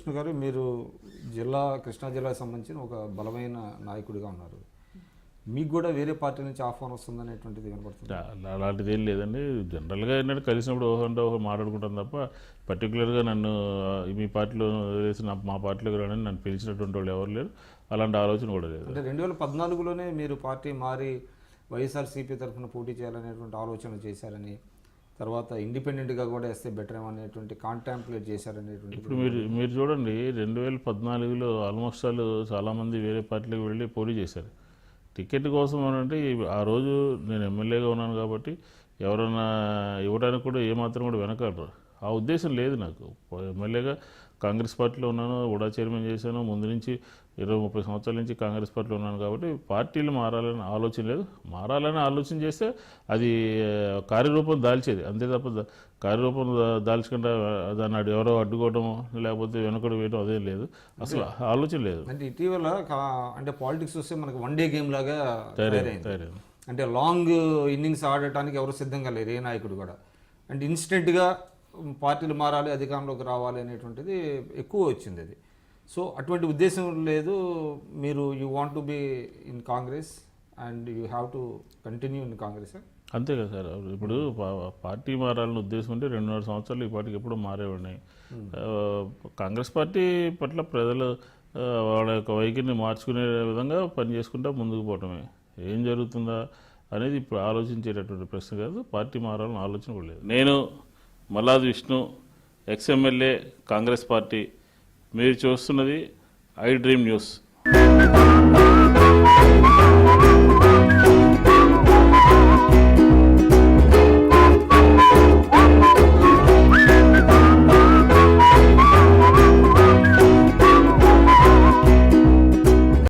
విష్ణు గారు, మీరు కృష్ణా జిల్లాకు సంబంధించిన ఒక బలమైన నాయకుడిగా ఉన్నారు. మీకు కూడా వేరే పార్టీ నుంచి ఆహ్వానం వస్తుందనేటువంటిది వినపడుతుంది? అలాంటిది ఏం లేదండి. జనరల్గా ఏంటంటే కలిసినప్పుడు ఒకరు మాట్లాడుకుంటాం తప్ప పర్టికులర్గా నన్ను మీ పార్టీలో వేసి మా పార్టీలోకి రాని నన్ను పిలిచినటువంటి వాళ్ళు ఎవరు లేరు. అలాంటి ఆలోచన కూడా లేదు. అంటే 2014లోనే మీరు పార్టీ మారి వైఎస్ఆర్సీపీ తరఫున పోటీ చేయాలనేటువంటి ఆలోచన చేశారని, తర్వాత ఇండిపెండెంట్గా కూడా వేస్తే బెటర్ ఏమనేటువంటి కాంటాంప్లేట్ చేశారనేటువంటి. ఇప్పుడు మీరు చూడండి, 2014లో ఆల్మోస్ట్ వాళ్ళు చాలామంది వేరే పార్టీలకు వెళ్ళి పోటీ చేశారు టికెట్ కోసం. అంటే ఆ రోజు నేను ఎమ్మెల్యేగా ఉన్నాను కాబట్టి ఎవరైనా ఇవ్వడానికి కూడా ఏమాత్రం కూడా వెనకాడరు. ఆ ఉద్దేశం లేదు నాకు. ఎమ్మెల్యేగా కాంగ్రెస్ పార్టీలో ఉన్నాను, ఉడా చైర్మన్ చేశాను, ముందు నుంచి 20-30 సంవత్సరాల నుంచి కాంగ్రెస్ పార్టీలో ఉన్నాను కాబట్టి పార్టీలు మారాలని ఆలోచన లేదు. మారాలని ఆలోచన చేస్తే అది కార్యరూపం దాల్చేది అంతే తప్ప కార్యరూపం దాల్చకుండా దాన్ని ఎవరో అడ్డుకోవడము లేకపోతే వెనకడు వేయడం అదేం లేదు, అసలు ఆలోచన లేదు. అంటే ఇటీవల అంటే పాలిటిక్స్ వస్తే మనకు వన్ డే గేమ్ లాగా తయారైంది. అంటే లాంగ్ ఇన్నింగ్స్ ఆడటానికి ఎవరు సిద్ధంగా లేరు, ఏ నాయకుడు కూడా. అంటే ఇన్స్టెంట్గా పార్టీలు మారాలి, అధికారంలోకి రావాలి అనేటువంటిది ఎక్కువ వచ్చింది అది. సో అటువంటి ఉద్దేశం లేదు. మీరు you want to be in Congress and you have to continue in Congress. అంతే కదా సార్. ఇప్పుడు పార్టీ మారాలని ఉద్దేశం ఉంటే 2.5 సంవత్సరాలు ఈ పార్టీకి ఎప్పుడూ మారేవాడినాయి. కాంగ్రెస్ పార్టీ పట్ల ప్రజలు వాళ్ళ యొక్క వైఖరిని మార్చుకునే విధంగా పనిచేసుకుంటా ముందుకు పోవటమే. ఏం జరుగుతుందా అనేది ఇప్పుడు ఆలోచించేటటువంటి ప్రశ్న కాదు. పార్టీ మారాలని ఆలోచన కూడా లేదు. నేను మల్లాది విష్ణు, ఎక్స్ఎమ్మెల్యే, కాంగ్రెస్ పార్టీ. మీరు చూస్తున్నది ఐ డ్రీమ్ న్యూస్.